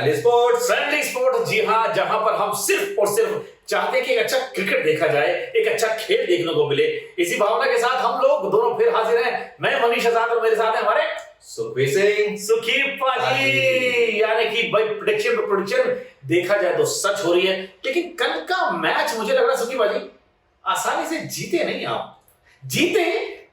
Friendly sport, जी हाँ, जहां पर हम सिर्फ और सिर्फ चाहते हैं कि एक अच्छा क्रिकेट देखा जाए, एक अच्छा खेल देखने को मिले। इसी भावना के साथ हम लोग दोनों फिर हाजिर हैं। मैं मनीष आजाद और मेरे साथ हैं हमारे सुखबीर सिंह, सुखी पाजी। यानी कि भाई प्रेडिक्शन देखा जाए तो सच हो रही है, लेकिन कल का मैच मुझे लग रहा है सुखी पाजी आसानी से जीते नहीं। आप जीते,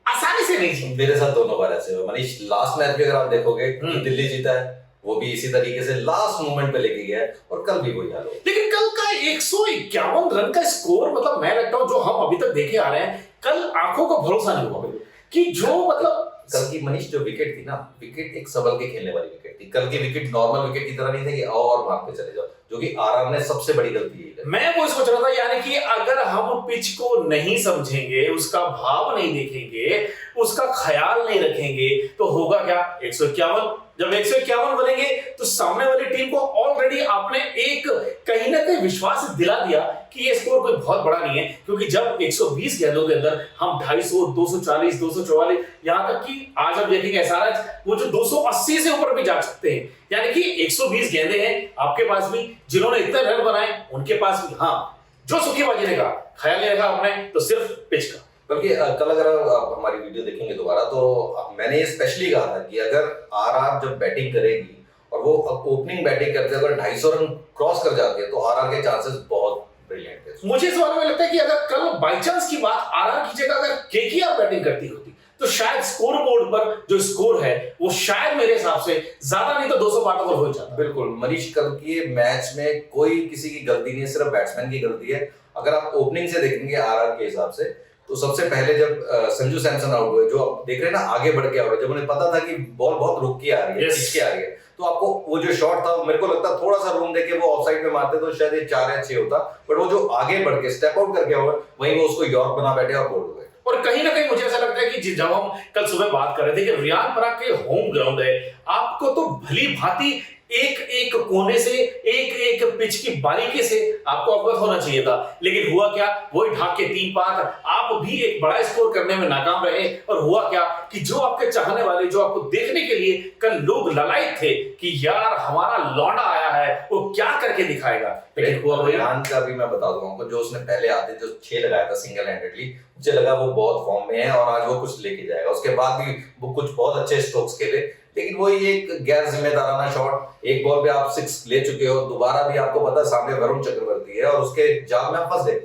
आसानी से नहीं जीते। मेरे साथ दोनों बार ऐसे हुआ मनीष। लास्ट मैच भी अगर आप देखोगे कि दिल्ली जीता है, वो भी इसी तरीके से लास्ट मोमेंट पे लेके गया है, और कल भी वही हाल हो। लेकिन कल का 151 रन का स्कोर, मतलब मैं लगता हूं जो हम अभी तक देखे आ रहे हैं, कल आंखों का भरोसा नहीं हुआ कि जो मतलब कल की मनीष जो विकेट थी ना, विकेट एक संभल के खेलने वाली विकेट थी। कल की विकेट नॉर्मल विकेट की तरह नहीं थी कि आओ और भाग पे चले जाओ, जो कि आरआर ने सबसे बड़ी गलती की। मैं वो सोच रहा था, यानी कि अगर हम पिच को नहीं समझेंगे, उसका भाव नहीं देखेंगे, उसका ख्याल नहीं रखेंगे, तो होगा क्या? 151, जब 151 बनेंगे तो सामने वाली टीम को ऑलरेडी आपने एक कहीं ना कहीं विश्वास दिला दिया कि ये स्कोर कोई बहुत बड़ा नहीं है, क्योंकि जब 120 गेंदों के अंदर हम 250, 240, 244, यहां तक कि आज आप देखेंगे एसआरएच वो जो 280 से ऊपर भी जा सकते हैं। यानी कि 120 गेंदें हैं आपके पास भी, जिन्होंने इतने रन बनाए उनके पास भी। हाँ, जो सुखीबाजी ने कहा, ख्याल नहीं रखा आपने, तो सिर्फ पिच का। बल्कि कल अगर आप हमारी वीडियो देखेंगे दोबारा, तो मैंने ये स्पेशली कहा था कि अगर आरआर जब बैटिंग करेगी और वो ओपनिंग बैटिंग करते अगर 250 रन क्रॉस कर जाती है, तो आरआर के चांसेस बहुत ब्रिलियंट है। मुझे इस बारे में लगता है कि अगर कल बाय चांस की बात आरआर की जगह अगर केकेआर बैटिंग करती होती, तो शायद स्कोर बोर्ड पर जो स्कोर है वो शायद मेरे हिसाब से ज्यादा नहीं तो 200 पार तक हो जाता। बिल्कुल मनीष, कल के मैच में कोई किसी की गलती नहीं है, सिर्फ बैट्समैन की गलती है। अगर आप ओपनिंग से देखेंगे आरआर के हिसाब से, तो सबसे पहले जब संजू सैमसन आउट हुए, जो आप देख रहे हैं ना आगे बढ़ के आउट, जब उन्हें पता था कि बॉल बहुत रुक के आ रही है, खींच के आ रही है, तो आपको वो जो शॉट था, मेरे को लगता थोड़ा सा रूम देके वो ऑफसाइड में मारते तो शायद ये 4 या 6 होता, बट वो जो आगे बढ़ के स्टेप आउट करके हुआ, वहीं वो उसको यॉर्क बना बैठे और बोल्ड हो गए। और कहीं ना कहीं मुझे ऐसा लगता है कि जब हम कल सुबह बात कर रहे थे कि रियान पराग के होम ग्राउंड है, आपको तो भली भांति एक एक कोने से, एक एक पिच की बारीकी से आपको अवगत होना चाहिए था, लेकिन हुआ क्या? वही ढाक के 3 पार, आप भी एक बड़ा स्कोर करने में नाकाम रहे। और हुआ क्या कि जो आपके चाहने वाले, जो आपको देखने के लिए कल लोग ललायत थे कि यार हमारा लौंडा आया है, वो क्या करके दिखाएगा, लेकिन हुआ वही। रियान का भी मैं बता दूं आपको, जो उसने पहले आते जो 6 लगाया था सिंगल हैंडेडली, मुझे लगा वो बहुत फॉर्म में है और आज वो कुछ लेके जाएगा। उसके बाद भी वो कुछ बहुत अच्छे स्ट्रोक्स खेले, लेकिन वही एक गैर जिम्मेदाराना शॉट, एक बॉल पे आप 6 ले चुके हो, दोबारा भी आपको पता है सामने वरुण चक्रवर्ती है और उसके जाल में आप फंस गए।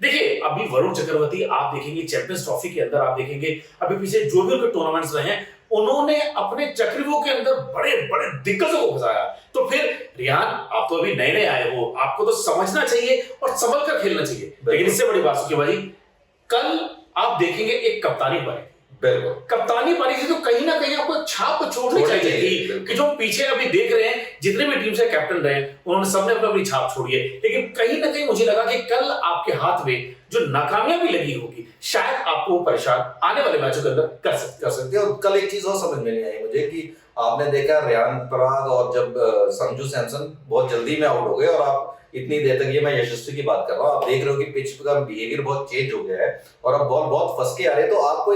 देखिए, अभी वरुण चक्रवर्ती आप देखेंगे चैंपियंस ट्रॉफी के अंदर, आप देखेंगे अभी पीछे जो भी उनके टूर्नामेंट्स रहे हैं, उन्होंने अपने चक्रव्यूह के अंदर बड़े बड़े दिग्गजों को फंसाया। तो फिर रियान, आप तो अभी नए नए आए हो, आपको तो समझना चाहिए और संभल कर खेलना चाहिए। लेकिन इससे बड़ी बात सुखी भाई, कल आप देखेंगे एक कप्तानी पारी, बिल्कुल कप्तानी पारी थी, तो कहीं ना कहीं आपको छाप छोड़नी चाहिए थी कि जो पीछे अभी देख रहे हैं जितने भी टीम से कैप्टन रहे, उन्होंने सबने अपनी छाप छोड़ी है। लेकिन कहीं ना कहीं मुझे लगा कि कल आपके हाथ में जो नाकामयाबी लगी होगी, शायद आपको परेशान आने वाले मैचों के अंदर कर सकते हो। कल एक चीज और समझ में नहीं आई मुझे कि आपने देखा रियान पराग और जब संजू सैमसन बहुत जल्दी में आउट हो गए, और आप इतनी देर तक, ये मैं यशस्वी की बात कर रहा हूँ, आप देख रहे हो कि पिच का बिहेवियर बहुत चेंज हो गया है और अब बॉल बहुत फंस के आ रहे हैं, तो आपको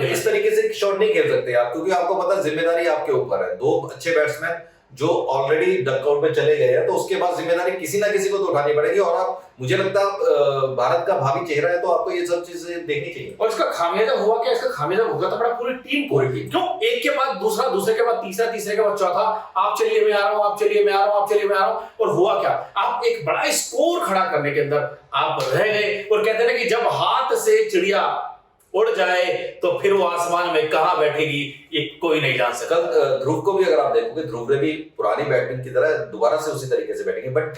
इस तरीके से शॉट नहीं खेल सकते आप, क्योंकि आपको पता जिम्मेदारी आपके ऊपर है। 2 अच्छे बैट्समैन जो ऑलरेडी डकआउट में चले गए हैं, तो उसके बाद जिम्मेदारी किसी ना किसी को तो उठानी पड़ेगी, और आप, मुझे लगता है भारत का भावी चेहरा है, तो आपको ये सब चीजें देखनी चाहिए। और इसका खामियाजा हुआ क्या? इसका खामियाजा भुगतना पड़ा पूरी टीम को। क्यों? एक के बाद दूसरा, दूसरे के बाद तीसरा, तीसरे के बाद चौथा, आप चलिए मैं आ रहा हूं, आप चलिए मैं आ रहा हूं, आप चलिए मैं आ रहा हूं। और हुआ क्या? आप एक बड़ा स्कोर खड़ा करने के अंदर आप रह गए, और कहते हैं ना कि जब हाथ से चिड़िया उड़ जाए तो फिर वो आसमान में कहां बैठेगी ये कोई नहीं जान सकता। ध्रुव को भी अगर आप देखोगे, ध्रुव ने भी पुरानी बैटिंग की तरह दोबारा से उसी तरीके से बैटिंग, बट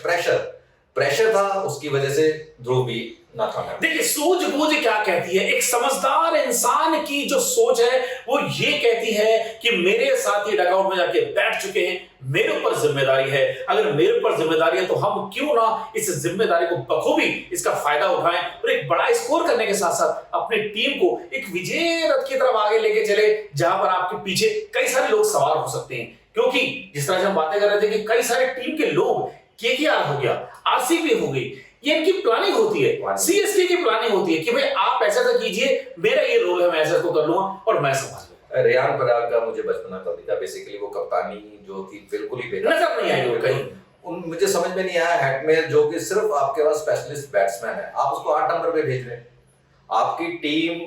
प्रेशर था, उसकी वजह से ध्रुव भी नाकामयाब। देखिए, सूझबूझ क्या कहती है? एक समझदार इंसान की जो सोच है वो ये कहती है कि मेरे साथी डगआउट में जाके बैठ चुके हैं, मेरे ऊपर जिम्मेदारी है। अगर मेरे ऊपर जिम्मेदारी है तो हम क्यों ना इस जिम्मेदारी को बखूबी इसका फायदा उठाएं और एक बड़ा स्कोर करने के साथ साथ अपनी टीम को एक विजय रथ की तरफ आगे लेके चले, जहां पर आपके पीछे कई सारे लोग सवार हो सकते हैं। क्योंकि जिस तरह से हम बातें कर रहे थे कि कई सारे टीम के लोग, केकेआर हो गया, आरसीबी हो गई, ये इनकी प्लानिंग होती है, सीएसके की प्लानिंग होती है कि भाई आप ऐसा तो कीजिए, मेरा ये रोल है, मैं ऐसा तो कर लूंगा और मैं संभाल लूंगा। रियान पराग का मुझे बचपना का दिखा, बेसिकली वो कप्तानी जो थी बिल्कुल ही बेकार नजर नहीं आई वो कहीं, मुझे समझ में नहीं आया हेटमेयर जो कि सिर्फ आपके पास स्पेशलिस्ट बैट्समैन है, आप उसको 8 नंबर पे भेज रहे हैं। आपकी टीम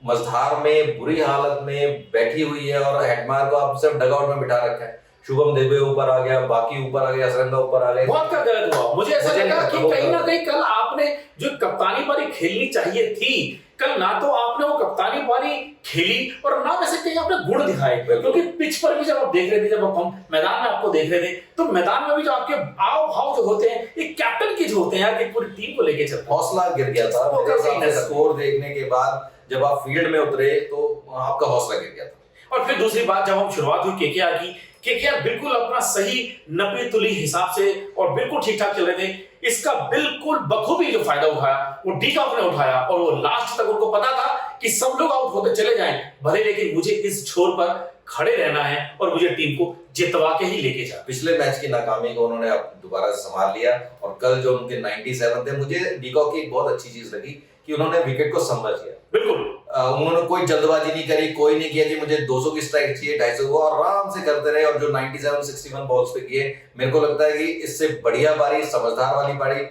मझधार में बुरी हालत में बैठी हुई है और हेटमेयर को आप सिर्फ डगआउट में बिठा रखा है। शुभम देवे ऊपर आ गया, बाकी ऊपर आ गया, सरंगा ऊपर आ गया। बहुत का गलत हुआ। मुझे ऐसा लगा कि कहीं ना कहीं कल आपने जो कप्तानी पारी खेलनी चाहिए थी, कल ना तो आपने वो कप्तानी पारी खेली और ना वैसे कहीं आपने गुण दिखाए। क्योंकि पिच पर भी जब आप देख रहे थे, जब हम मैदान में आपको देख रहे थे, तो मैदान में भी जो आपके हाव भाव जो होते हैं, एक कैप्टन के जो होते हैं यार, कि पूरी टीम को लेके चलते हैं। हौसला गिर गया था स्कोर देखने के बाद। जब आप फील्ड में उतरे तो आपका हौसला गिर गया था। और फिर दूसरी बात, जब हम शुरुआत हुई केकेआर की, केकेआर बिल्कुल अपना सही नपी तुली हिसाब से और बिल्कुल ठीक ठाक चल रहे थे। इसका बिल्कुल बखूबी जो फायदा उठाया वो डी कॉक ने उठाया और वो लास्ट तक उनको पता था कि सब लोग आउट होते चले जाएं भले, लेकिन मुझे इस छोर पर खड़े रहना है और मुझे टीम को जितवा के ही लेके जा। पिछले मैच की नाकामी को उन्होंने अब दोबारा संभाल लिया और कल जो उनके 97 थे, मुझे डी कॉक की एक बहुत अच्छी चीज लगी कि उन्होंने विकेट को संभाल लिया। बिल्कुल उन्होंने कोई जल्दबाजी नहीं करी, कोई नहीं किया कि मुझे 200 की स्ट्राइक चाहिए, 250 को, आराम से करते रहे। और जो 97-61 बॉल्स पे किए, मेरे को लगता है कि इससे बढ़िया पारी, समझदार वाली पारी।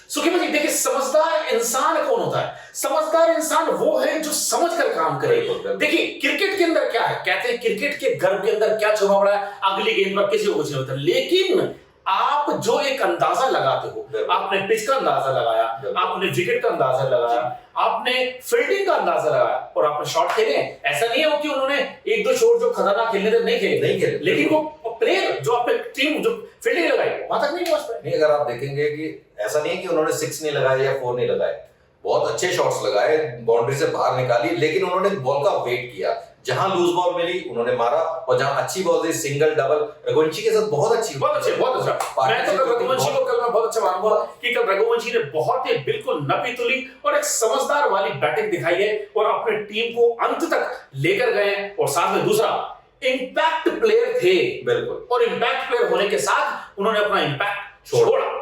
सुखी भाई देखिए, समझदार इंसान कौन होता है? समझदार इंसान वो है जो समझ कर काम करे। देखिए क्रिकेट के अंदर क्या है, कहते हैं क्रिकेट के गर्भ के अंदर क्या छुपा पड़ा है, अगली गेंद पर किसी को कुछ नहीं होता। लेकिन आप जो एक अंदाजा लगाते हो, आपने पिच का अंदाजा लगाया, आपने विकेट का अंदाजा लगाया, आपने फील्डिंग का अंदाजा लगाया और आपने शॉट खेले। ऐसा नहीं है कि उन्होंने एक दो शॉट जो खतरनाक खेलने थे नहीं खेले, लेकिन वो प्लेयर जो आपने टीम जो फील्डिंग लगाई वहां तक नहीं पहुंच पाए। नहीं, अगर आप देखेंगे कि ऐसा नहीं है कि उन्होंने 6 नहीं लगाए या 4 नहीं लगाए, बहुत अच्छे शॉट्स लगाए, बाउंड्री से बाहर निकाली, लेकिन उन्होंने बॉल का वेट किया। जहां लूज बॉल मिली उन्होंने मारा और जहां अच्छी बॉल थी, सिंगल डबल, रघुवंशी के साथ बहुत अच्छा। मैं तो रघुवंशी को कल मैं बहुत अच्छा मानूंगा कि कल रघुवंशी ने बहुत ही बिल्कुल नपी तुली और एक समझदार वाली बैटिंग दिखाई है और अपने टीम को अंत तक लेकर गए। और साथ में दूसरा इंपैक्ट प्लेयर थे, बिल्कुल, और इंपैक्ट प्लेयर होने के साथ उन्होंने अपना इंपैक्ट छोड़ा।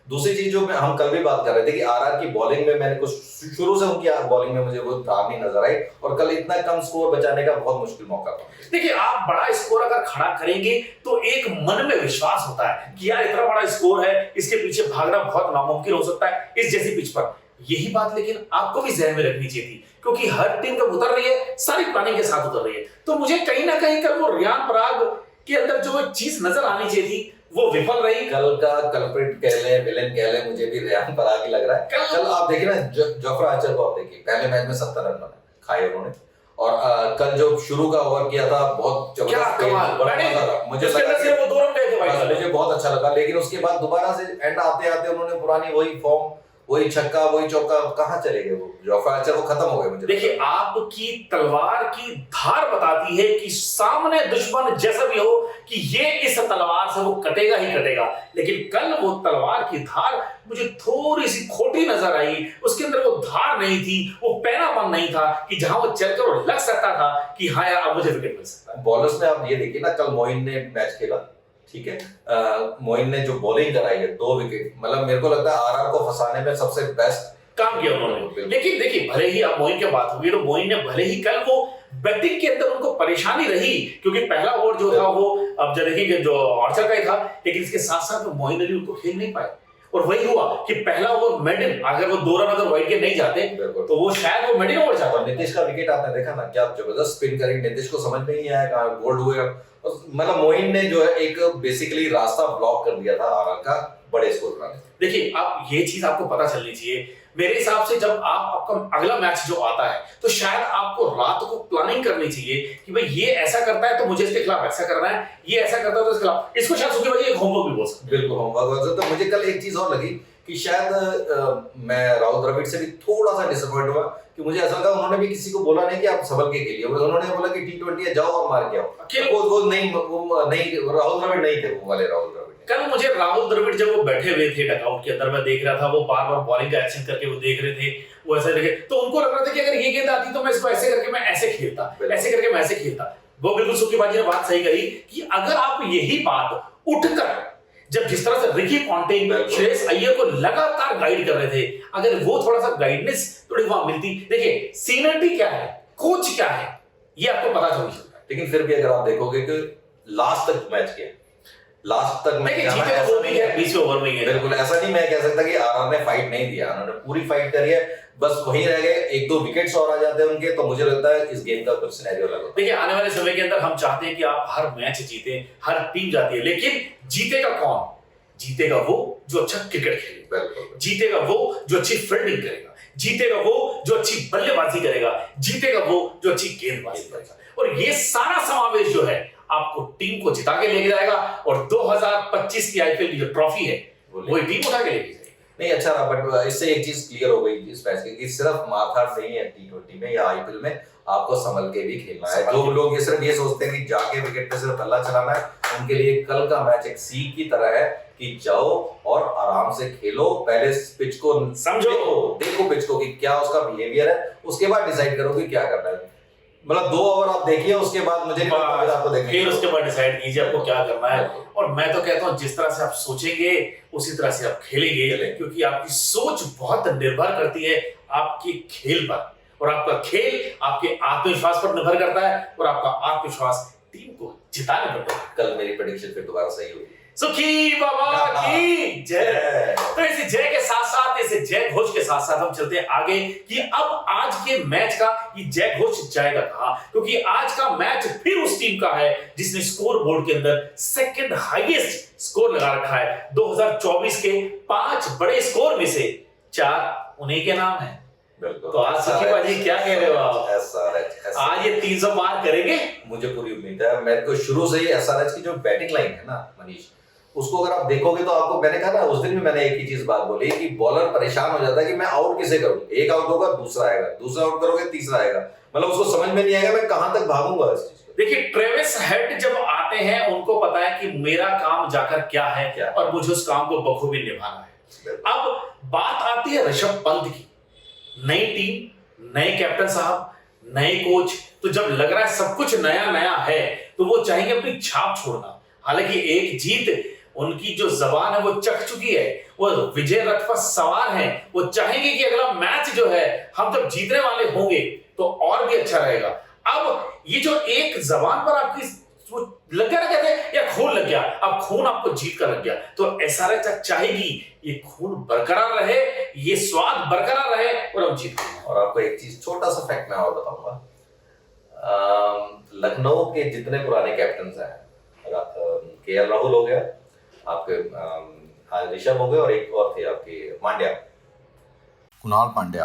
दूसरी चीज जो हम कल भी बात कर रहे थे कि आरआर की बॉलिंग में मैंने कुछ शुरू से उनकी बॉलिंग में मुझे वो धार नहीं नजर आई और कल इतना कम स्कोर बचाने का बहुत मुश्किल मौका था। देखिए आप बड़ा स्कोर अगर खड़ा करेंगे तो एक मन में विश्वास होता है कि यार इतना बड़ा स्कोर है, इसके पीछे भागना बहुत नामुमकिन हो सकता है इस जैसी पिच पर। यही बात लेकिन आपको भी ज़हन में रखनी चाहिए थी, क्योंकि हर टीम जब उतर रही है सारी प्लानिंग के साथ उतर रही है। तो मुझे कहीं ना कहीं कल वो रियान पराग के अंदर जो चीज नजर आनी चाहिए थी वो विफल रही। कल का कल्प्रिट कह ले, विलेन कह ले, मुझे भी रियान पराग ही लग रहा है। कल आप देखिए ना, जोफ्रा आर्चर को आप देखिए, पहले मैच में 70 रन खाए उन्होंने और कल जो शुरू का ओवर किया था बहुत जबरदस्त, मुझे बहुत अच्छा लगा। लेकिन उसके बाद दोबारा से एंड आते आते उन्होंने पुरानी वही फॉर्म, वही छक्का, वही चौका, कहां चले गए वो जोफ्रा आर्चर, वो खत्म हो गए। मुझे देखिए आपकी तलवार की धार बताती है कि सामने दुश्मन जैसा भी हो कि ये इस तलवार से वो कटेगा ही कटेगा, लेकिन कल वो तलवार की धार मुझे थोड़ी सी खोटी नजर आई। उसके अंदर वो धार नहीं थी, वो पैनापन नहीं था कि जहां वो चलकर वो लग सकता था कि हाँ यार अब मुझे विकेट मिल सकता है। बॉलर्स में आप ये देखिए ना, कल मोइन ने मैच खेला, ठीक है, मोइन ने जो बॉलिंग कराई है 2 विकेट, मतलब मेरे को लगता है आरआर को फंसाने में सबसे बेस्ट काम किया उन्होंने। लेकिन देखिए भले ही अब मोइन की बात होगी तो मोइन ने भले ही कल वो बैटिंग के अंदर उनको परेशानी रही, क्योंकि पहला ओवर जो था वो अब देखिए जो आर्चर का ही था, लेकिन इसके साथ साथ मोइन अली उनको खेल नहीं पाए और वही हुआ कि पहला ओवर मेडन, अगर वो 2 रन अगर वाइड के नहीं जाते तो वो शायद वो मेडन ओवर जाता। नीतीश का विकेट आपने देखा ना, क्या जबरदस्त स्पिन करी, नीतीश को समझ में नहीं आया कहां बोल्ड हुए। मतलब मोइन ने जो है एक बेसिकली रास्ता ब्लॉक कर दिया था आरआर का बड़े स्कोर बनाने। देखिए अब ये चीज आपको पता चलनी चाहिए मेरे हिसाब से, जब आपका अगला मैच जो आता है तो शायद आपको रात को प्लानिंग करनी चाहिए कि भाई ये ऐसा करता है तो मुझे इसके खिलाफ ऐसा करना है, ये ऐसा करता है तो इसके खिलाफ, इसको शायद सुखी भाई एक होमवर्क भी बोल सकते हैं। बिल्कुल होमवर्क। तो मुझे कल एक चीज और लगी कि शायद मैं राहुल द्रविड़ से भी थोड़ा सा डिसअपॉइंट हुआ कि मुझे ऐसा लगा उन्होंने भी किसी को बोला नहीं कि आप संभल के खेलिए, उन्होंने बोला कि T20 है जाओ और मार के आओ। वो नहीं राहुल द्रविड़ नहीं थे, वो वाले राहुल द्रविड़। कल मुझे राहुल द्रविड़ जब वो बैठे हुए थे डगआउट के अंदर, मैं देख रहा था वो बार बार बॉलिंग का एक्शन करके वो देख रहे थे, वो ऐसे देखे तो उनको लग रहा था कि अगर ये गेंद आती तो मैं इसको ऐसे करके मैं ऐसे खेलता, ऐसे करके मैं ऐसे खेलता। वो बिल्कुल सुखी बाजी ने बात सही कही कि अगर आप यही बात उठकर जब जिस तरह से रिकी पॉन्टिंग, श्रेयस अय्यर को लगातार गाइड कर रहे थे, अगर वो थोड़ा सा गाइडेंस थोड़ी वहां मिलती। देखिए सीनियरिटी क्या है, कोच क्या है, ये आपको पता चल सकता है। लेकिन फिर भी अगर आप देखोगे कि लास्ट तक मैच किया, लास्ट तक मैं देखिए जाना जीते तो ऐसा वो नहीं भी है है। 20 ओवर में ही है। बिल्कुल ऐसा नहीं मैं कह सकता कि आरआर ने फाइट नहीं दिया, उन्होंने पूरी फाइट करी है, बस वहीं रह गए, एक दो विकेट्स और आ जाते हैं उनके तो मुझे लगता है इस गेम का कुछ सिनेरियो अलग होता देखिए आने वाले समय के अंदर हम चाहते हैं कि आप हर मैच जीते, हर टीम जाती है, लेकिन जीतेगा कौन? जीतेगा वो जो अच्छा क्रिकेट खेलेगा, है। बिल्कुल जीतेगा वो जो अच्छी फील्डिंग करेगा, जीतेगा वो जो अच्छी बल्लेबाजी करेगा, जीतेगा वो जो अच्छी गेंदबाजी करेगा। और ये सारा समावेश जो है आपको टीम को जिता के लेके जाएगा और 2025 की आईपीएल की जो ट्रॉफी है वही टीम उठा के लेके जाएगी। नहीं अच्छा रहा, बट इससे एक चीज क्लियर हो गई इस मैच की कि सिर्फ मारधाड़ नहीं है टी20 में या आईपीएल में, आपको संभल के भी खेलना है। जो लोग ये सिर्फ ये सोचते हैं कि जाके विकेट पे सिर्फ बल्ला चलाना है, उनके लिए कल का मैच एक सीख की तरह है कि जाओ और आराम से खेलो, पहले पिच को समझो, देखो पिच को कि क्या उसका बिहेवियर है, उसके बाद डिसाइड करो कि क्या करना है। मतलब 2 ओवर आप देखिए, उसके बाद मुझे नहीं लगता फिर आपको देखना फिर उसके बाद डिसाइड कीजिए आपको क्या करना है। और मैं तो कहता हूं जिस तरह से आप सोचेंगे उसी तरह से आप खेलेंगे, क्योंकि आपकी सोच बहुत निर्भर करती है आपके खेल पर, और आपका खेल आपके आत्मविश्वास पर निर्भर करता है, और आपका आत्मविश्वास टीम को जिताने पर। कल मेरी प्रेडिक्शन फिर दोबारा सही होगी। सुखी बाबा की जय। तो इस जय के साथ साथ, इस जय घोष के साथ साथ हम चलते हैं आगे कि अब आज के मैच का ये जय घोष जाएगा कहां, क्योंकि आज का मैच फिर उस टीम का है जिसने स्कोर बोर्ड के अंदर सेकंड हाईएस्ट स्कोर लगा रखा है। 2024 के 5 बड़े स्कोर में से 4 उन्हीं के नाम है। बिल्कुल। तो आज सुखी बाजी क्या कह रहे हो आप? SRH आज ये 300 पार करेंगे? मुझे पूरी उम्मीद है। मेरे को शुरू से ही SRH की जो बैटिंग लाइन है ना मनीष, उसको अगर आप देखोगे तो आपको, मैंने कहा ना उस दिन भी मैंने एक ही चीज बात बोली कि बॉलर परेशान हो जाता है कि मैं आउट किसे करूं, एक आउट होगा दूसरा आएगा, दूसरा आउट करोगे तीसरा आएगा, मतलब उसको समझ में नहीं आएगा मैं कहां तक भागूंगा इस चीज को। देखिए ट्रेविस हेड जब आते हैं उनको पता है कि मेरा काम जाकर क्या है और मुझे उस काम को बखूबी निभाना है। अब बात आती है ऋषभ पंत की, नई टीम, नए कैप्टन साहब, नए कोच, तो जब लग रहा है सब कुछ नया नया है तो वो चाहेंगे अपनी छाप छोड़ना। हालांकि एक जीत उनकी जो जबान है वो चख चुकी है, वो विजय रथ पर सवार हैं, वो चाहेंगे कि अगला मैच जो है हम जब जीतने वाले होंगे तो और भी अच्छा रहेगा। अब ये जो एक जबान पर आपकी वो लग गया ना, कहते हैं या खून लग गया, अब खून आपको जीत कर लग गया, तो एसआरएच चाहेगी ये खून बरकरार रहे, ये स्वाद बरकरार रहे और हम जीत गए। और आपको एक चीज छोटा सा फैक्ट मैं और बताऊंगा, लखनऊ के जितने पुराने कैप्टन हैं, केएल राहुल हो गया, आपके ऋषभ हो गए और एक और थे आपके पांड्या, कुणाल पांड्या,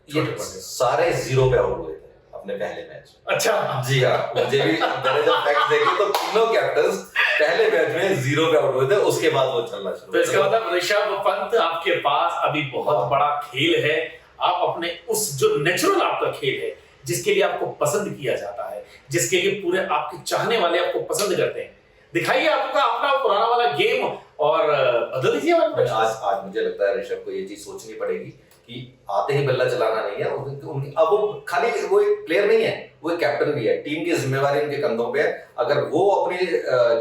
ये सारे 0 पे आउट हुए थे अपने पहले मैच। अच्छा जी हाँ, मुझे भी मैंने जब फैक्ट देखे तो तीनों कैप्टन्स पहले मैच में 0 पे आउट हुए थे, उसके बाद वो चलना शुरू। तो इसका मतलब ऋषभ पंत आपके पास अभी बहुत बड़ा खेल है, आप अपने उस जो नेचुरल आपका खेल है जिसके लिए आपको पसंद किया जाता है, जिसके लिए पूरे आपके चाहने वाले आपको पसंद करते हैं, दिखाइए आपका अपना पुराना वाला गेम और बदल दीजिए। आज मुझे लगता है ऋषभ को ये चीज सोचनी पड़ेगी कि आते ही बल्ला चलाना नहीं है उनकी। अब वो खाली वो एक प्लेयर नहीं है, वो एक कैप्टन भी है, टीम की जिम्मेवारी उनके कंधों पे है। अगर वो अपनी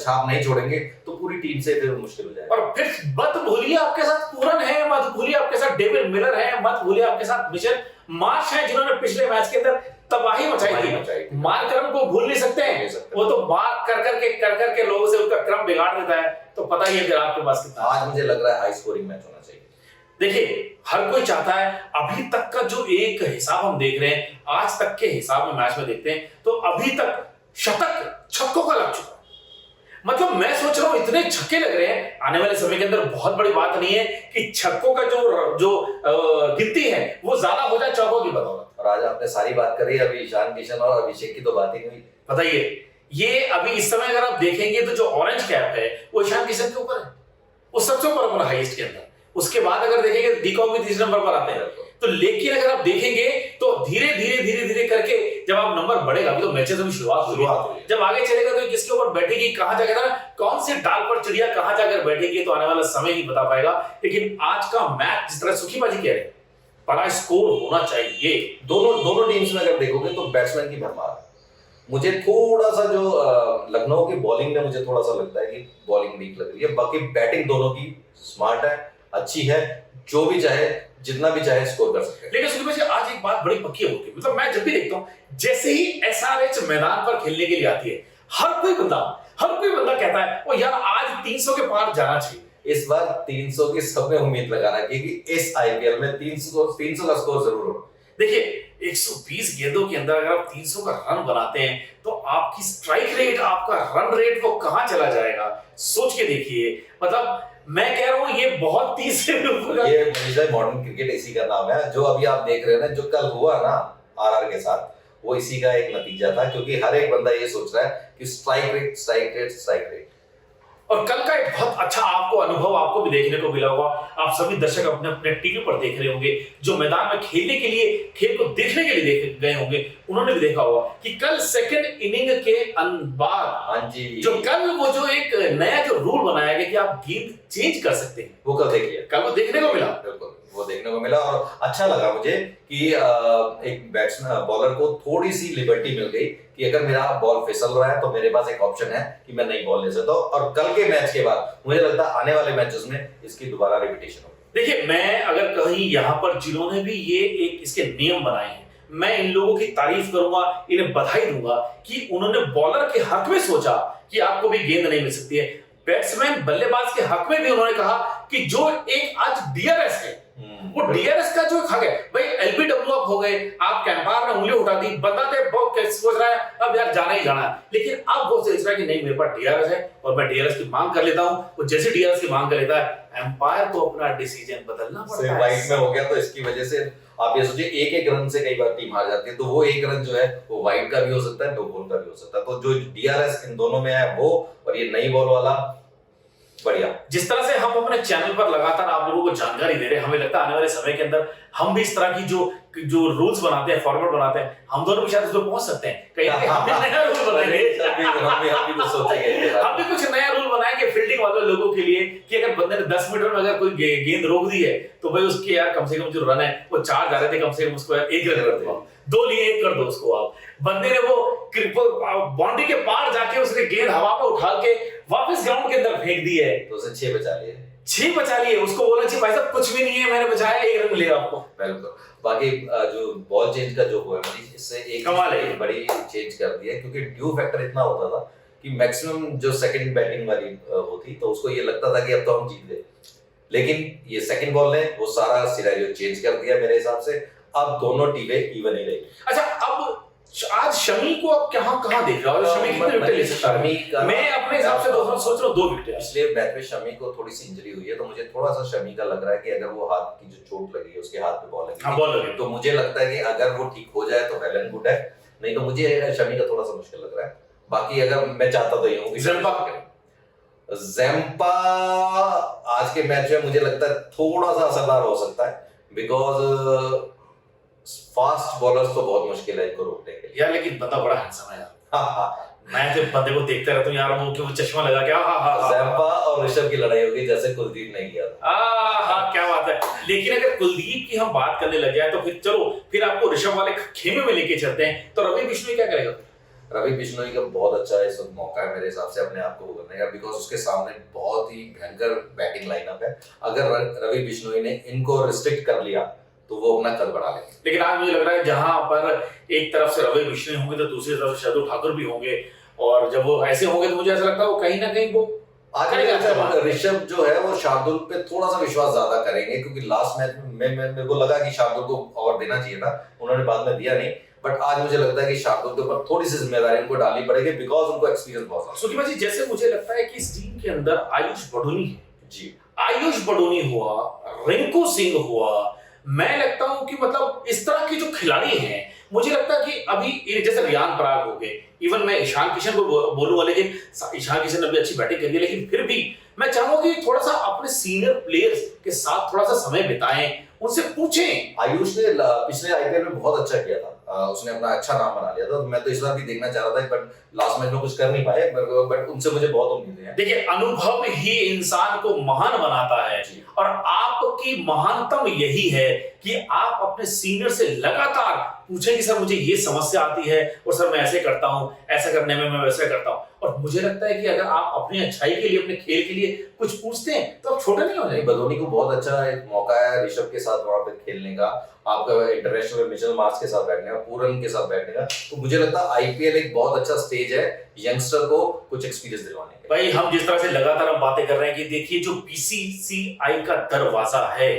छाप नहीं छोड़ेंगे तो पूरी टीम से फिर मुश्किल हो जाएगा। और फिर मत भूलिए आपके साथ पूरन है, मत भूलिए आपके साथ डेविड मिलर है, मत भूलिए आपके साथ मिचेल मार्श है, जिन्होंने पिछले मैच के अंदर तबाही मचाई थी। मार्करम को भूल नहीं सकते हैं, वो तो मार्क कर के लोगों से उसका क्रम बिगाड़ देता है, तो पता ही है फिर आपके पास कितना। आज मुझे लग रहा है हाई स्कोरिंग मैच होना चाहिए। देखिए हर कोई चाहता है, अभी तक का जो एक हिसाब हम देख रहे हैं, आज तक के हिसाब में मैच में देखते हैं तो अभी तक शतक छक्कों का लग चुका है। मतलब मैं सोच रहा हूं इतने छक्के लग रहे हैं, आने वाले समय के अंदर बहुत बड़ी बात नहीं है कि छक्कों का जो गिनती है वो ज्यादा हो जाए चौकों की बदौलत। और आज आपने सारी बात करी, अभी ईशान किशन और अभिषेक की तो बात ही नहीं हुई। बताइए ये अभी इस समय अगर आप देखेंगे तो जो ऑरेंज कैप है वो ईशान किशन के ऊपर है, वो सबसे ऊपर अपना हाईएस्ट के अंदर। उसके बाद अगर देखेंगे दीकॉक भी तीसरे नंबर पर आते हैं, तो लेकिन अगर आप देखेंगे तो धीरे धीरे करके जब आप नंबर बढ़ेगा, अभी तो मैचेस अभी शुरुआत हुई है, जब आगे चलेगा तो किसके ऊपर बैठेगी, कहां जाकर कौन से डाल पर चिड़िया कहां जाकर बैठेगी, तो आने वाला समय ही बता पाएगा। लेकिन आज का मैच जिस तरह सुखी बाजी कह रहे हैं, बड़ा स्कोर होना चाहिए। दोनों टीम्स में अगर देखोगे तो बैट्समैन की भरमार है। मुझे थोड़ा सा जो लखनऊ की बॉलिंग में मुझे थोड़ा सा लगता है कि बॉलिंग वीक लग रही है, बाकी बैटिंग दोनों की स्मार्ट है, अच्छी है, जो भी चाहे जितना भी चाहे स्कोर कर सकते हैं। लेकिन सुखी भाई आज एक बात बड़ी पक्की होती है, मतलब मैं जब भी देखता हूं जैसे ही एसआरएच मैदान पर खेलने के लिए आती है, हर कोई बंदा, हर कोई बंदा कहता है वो यार आज 300 के पार जाना चाहिए। इस बार 300 की सबने उम्मीद लगा रखी है कि इस आईपीएल में 300 का स्कोर जरूर हो। देखिए 120 गेंदों के अंदर अगर आप 300 का रन बनाते हैं तो आपकी स्ट्राइक रेट, आपका रन रेट वो कहां चला जाएगा, सोच के देखिए। मतलब मैं कह रहा हूं ये बहुत 30 से भी ऊपर ये मनीषा मॉडर्न क्रिकेट इसी का नाम है। जो अभी आप देख रहे हैं ना, जो कल हुआ ना आरआर के साथ, वो इसी का एक नतीजा था, क्योंकि हर एक बंदा ये सोच रहा है कि strike rate, strike rate, strike rate. और कल का एक बहुत अच्छा आपको अनुभव आपको भी देखने को मिला होगा। आप सभी दर्शक अपने अपने टीवी पर देख रहे होंगे, जो मैदान में खेलने के लिए, खेल को देखने के लिए देख गए होंगे, उन्होंने भी देखा होगा कि कल सेकंड इनिंग के बाद हाँ जी, जो कल वो जो एक नया जो रूल बनाया गया कि आप गेंद चेंज कर सकते हैं, वो कल देखिए, कल वो देखने को मिला। बिल्कुल वो देखने को मिला। और अच्छा लगा मुझे कि एक बैट्समैन बॉलर को थोड़ी सी लिबर्टी मिल गई कि अगर मेरा बॉल फिसल रहा है तो मेरे पास एक ऑप्शन है कि मैं नई बॉल ले सकता हूं। और कल के मैच के बाद मुझे लगता है आने वाले मैचेस में इसकी दोबारा रिपीटेशन होगी। देखिए मैं अगर कहीं यहाँ पर जिन्होंने भी ये एक इसके नियम बनाए हैं, मैं इन लोगों की तारीफ करूंगा, इन्हें बधाई दूंगा कि उन्होंने बॉलर के हक में सोचा कि आपको भी गेंद नहीं मिल सकती है। बैट्समैन बल्लेबाज के हक में भी उन्होंने कहा कि जो एक आज डीआरएस है, वो डीआरएस का जो हक है भाई, एलबीडब्ल्यू आप हो गए, आप कैंपायर ने उंगली उठा दी, बंदा बहुत सोच रहा है अब यार जाना ही जाना है, लेकिन अब वो सोच रहा है कि नहीं मेरे पास डीआरएस है और मैं डीआरएस की मांग कर लेता हूं। वो जैसे डीआरएस की मांग कर लेता है, एम्पायर को अपना डिसीजन बदलना पड़ता है। वाइड में हो गया तो इसकी वजह से आप ये सोचिए एक एक रन से कई बार टीम हार जाती है, तो वो एक रन जो है वो वाइड का भी हो सकता है, नो बॉल का भी हो सकता है। तो जो डीआरएस इन दोनों में है वो, और ये नई बॉल वाला, बढ़िया। जिस तरह से हम अपने चैनल पर लगातार आप लोगों को जानकारी दे रहे हैं, हमें लगता है आने वाले समय के अंदर हम भी इस तरह की जो रूल्स बनाते हैं, फॉर्मेट बनाते हैं, हम दोनों भी शायद उसमें पहुंच सकते हैं। कहीं ना कहीं हम भी नया रूल बनाएंगे, हम भी कुछ नया रूल बनाएंगे फील्डिंग वाले लोगों के लिए कि अगर बंदे ने 10 मीटर में अगर कोई गेंद रोक दी है तो भाई उसके यार कम से कम जो रन है वो 4 जा रहे थे, कम से कम उसको यार 1 रन कर दो, 2 लिए 1 कर दो उसको। आप बंदे ने वो बाउंड्री के पार जाके उसने गेंद हवा में उठा के वापस ग्राउंड के अंदर फेंक दी है तो उसे 6 बचा लिए, 6 बचा लिए। उसको बोलना चाहिए भाई साहब कुछ भी नहीं है, मैंने बचाया, 1 रन मिलेगा आपको। बिल्कुल। बाकी जो बॉल चेंज का जो हुआ है, इससे एक कमाल है, बड़ी चेंज कर दी है, क्योंकि ड्यू फैक्टर इतना होता था कि मैक्सिमम जो सेकंड बैटिंग वाली होती तो उसको ये लगता था कि अब तो हम जीत गए, लेकिन ये सेकंड बॉल ने वो सारा सिनेरियो चेंज कर दिया मेरे हिसाब से। अब दोनों टीमें इवन ही रही। अच्छा, अब आज शमी को अब कहां देख रहा हो? शमी कितने विकेट ले सकता है? मैं अपने हिसाब से दोस्तों सोच रहा हूं 2 विकेट। इसलिए मैच में शमी को थोड़ी सी इंजरी हुई है, तो मुझे थोड़ा सा शमी का लग रहा है कि अगर वो हाथ की जो चोट लगी है, उसके हाथ पे बॉल लगी, तो मुझे लगता है कि अगर वो ठीक हो जाए तो वेल एंड गुड है, नहीं तो मुझे शमी का थोड़ा सा मुश्किल लग रहा है। बाकी अगर मैं चाहता तो ये हूं कि ज़ैम्पा आज के मैच में मुझे लगता है थोड़ा सा असरदार हो सकता है, बिकॉज फास्ट बॉलर्स तो बहुत मुश्किल है इनको रोकने के लिए यार, लेकिन बंदा बड़ा हैंडसम है यार। मैं जब बंदे को देखता रहता हूं यार, मुंह के वो चश्मा लगा के ज़ैम्पा और ऋषभ की लड़ाई होगी जैसे कुलदीप ने किया था। क्या बात है। लेकिन अगर कुलदीप की हम बात करने लग जाए तो फिर चलो, फिर आपको ऋषभ वाले खेमे में लेके चलते हैं, तो रवि बिश्नोई क्या करेगा? रवि बिश्नोई का बहुत अच्छा इस वक्त मौका है मेरे हिसाब से अपने आप को करने का, बिकॉज उसके सामने बहुत ही भयंकर बैटिंग लाइनअप है। अगर रवि बिश्नोई ने इनको रिस्ट्रिक्ट कर लिया तो वो अपना कद बढ़ा लेंगे। लेकिन आज मुझे लग रहा है जहां पर एक तरफ से रवि बिश्नोई होंगे तो दूसरी तरफ से शार्दुल ठाकुर भी होंगे, और जब वो ऐसे होंगे तो मुझे ऐसा लगता है वो कहीं ना कहीं वो आज ऋषभ जो है वो शार्दुल पे थोड़ा सा विश्वास ज्यादा करेंगे, क्योंकि लास्ट मैच में मेरे को लगा कि शार्दुल को ओवर देना चाहिए था, उन्होंने बाद में दिया नहीं, बट आज मुझे लगता है कि शार्दुल के ऊपर थोड़ी सी जिम्मेदारी उनको डालनी पड़ेगी, बिकॉज उनको एक्सपीरियंस बहुत है। सुखीमा जी, जैसे मुझे लगता है कि इस टीम के अंदर आयुष बडोनी है जी, आयुष बडोनी हुआ, रिंकू सिंह हुआ, मैं लगता हूं कि मतलब इस तरह के जो खिलाड़ी हैं, मुझे लगता है कि अभी जैसे रियान पराग हो गए, इवन मैं ईशान किशन को बोलूंगा, लेकिन ईशान किशन ने भी अच्छी बैटिंग करी है, लेकिन फिर भी मैं चाहूंगा कि थोड़ा सा अपने सीनियर प्लेयर्स के साथ थोड़ा सा समय बिताएं, उनसे पूछें। आयुष ने पिछले आईपीएल में बहुत अच्छा किया था, उसने अपना अच्छा नाम बना लिया था, मैं तो इस बार भी देखना चाह रहा था, बट लास्ट मैच में कुछ कर नहीं पाए, बट उनसे मुझे बहुत उम्मीदें हैं। देखिए, अनुभव ही इंसान को महान बनाता है, और आपकी महानतम यही है कि आप अपने सीनियर से लगातार पूछें कि सर मुझे ये समस्या आती है और सर मैं ऐसे करता हूं, ऐसा करने में मैं वैसा करता हूं। और मुझे लगता है कि अगर आप अपनी अच्छाई के लिए, अपने खेल के लिए कुछ पूछते हैं तो आप छोटे नहीं हो जाएंगे। बडोनी को बहुत अच्छा एक मौका है ऋषभ के साथ वहां पे खेलने का, आपका इंटरनेशनल मिचेल मार्श के साथ बैठने का, पूरन के साथ बैठने का, तो मुझे लगता है आईपीएल एक बहुत अच्छा स्टेज है यंगस्टर को कुछ एक्सपीरियंस दिलवाने के। भाई हम जिस तरह से लगातार हम बातें कर रहे हैं कि देखिए जो बीसीसीआई का दरवाजा है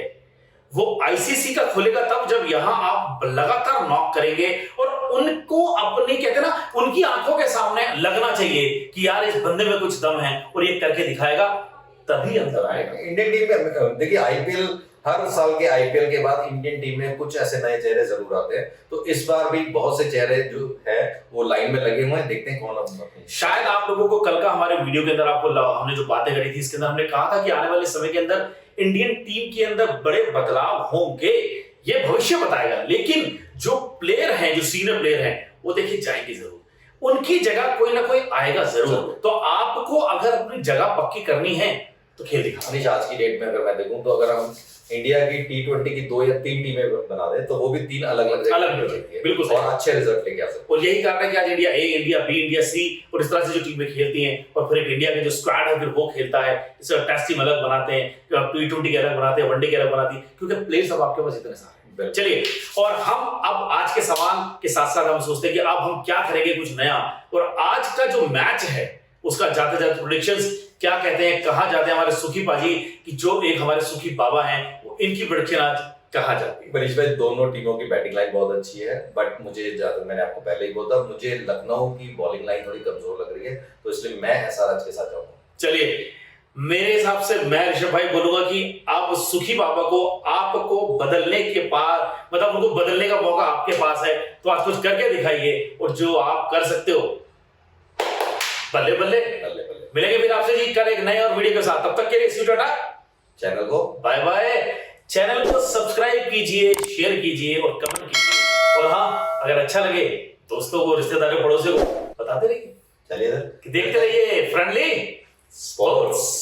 वो आईसीसी का खुलेगा तब जब यहां आप लगातार नॉक करेंगे और उनको अपनी कहते हैं ना उनकी आंखों के सामने लगना चाहिए कि यार इस बंदे में कुछ दम है और ये करके दिखाएगा, तभी अंदर आएगा। इंडियन टीम में देखिए आईपीएल, हर साल के आईपीएल के बाद इंडियन टीम में कुछ ऐसे नए चेहरे जरूर आते हैं, तो इस बार भी बहुत से चेहरे जो है वो लाइन में लगे हुए हैं, देखते हैं कौन अब। शायद आप लोगों को कल का हमारे वीडियो के अंदर आपको हमने जो बातें करी थी इसके अंदर हमने कहा था कि आने वाले समय के अंदर इंडियन टीम के अंदर बड़े बदलाव होंगे, ये भविष्य बताएगा। लेकिन जो प्लेयर हैं, जो सीनियर प्लेयर हैं, वो देखिए जाएंगे जरूर, उनकी जगह कोई ना कोई आएगा जरूर। तो आपको अगर अपनी जगह पक्की करनी है तो खेल दिखा। अनिश, आज की डेट में अगर मैं देखूं तो अगर हम इंडिया की T20 की 2 या 3 टीमें बना दें तो वो भी 3 अलग अलग बिल्कुल और अच्छे रिजल्ट लेके आ सकते। और यही कारण है कि आज इंडिया ए, इंडिया बी, इंडिया सी और इस तरह से जो टीमें खेलती हैं और फिर एक इंडिया का जो स्क्वाड है फिर वो खेलता है। इस टेस्ट टीम अलग बनाते हैं, T20 के अलग बनाते हैं, वनडे के अलग बनाती है, क्योंकि प्लेयर्स अब आपके पास इतने सारे हैं। चलिए, और हम अब आज के सवाल के साथ साथ हम सोचते हैं कि अब हम क्या करेंगे कुछ नया। और आज का जो मैच है उसका जाते जाते प्रेडिक्शंस क्या कहते हैं, कहा जाते हैं हमारे सुखी पाजी कि जो एक हमारे सुखी बाबा हैं वो इनकी प्रेडिक्शन आज कहा जाती है। मनीष भाई, दोनों टीमों की बैटिंग लाइन बहुत अच्छी है, बट मुझे ज्यादा, मैंने आपको पहले ही बोला, मुझे लखनऊ की बॉलिंग लाइन थोड़ी कमजोर लग रही है, तो इसलिए मैं एसआरएच के साथ जाऊंगा। चलिए, मेरे हिसाब से मैं ऋषभ भाई बोलूंगा कि अब सुखी बाबा को आपको बदलने के पास, मतलब उनको बदलने का मौका आपके पास है, तो आज कुछ करके दिखाइए और जो आप कर सकते हो बल्ले बल्ले बल्ले बल्ले। मिलेंगे फिर आपसे जी कल एक नए और वीडियो के साथ। तब तक के लिए सी टाटा, चैनल को बाय बाय। चैनल को सब्सक्राइब कीजिए, शेयर कीजिए और कमेंट कीजिए, और हाँ अगर अच्छा लगे दोस्तों को, रिश्तेदारों, पड़ोसियों को बताते रहिए। चलिए देखते रहिए फ्रेंडली स्पोर्ट्स।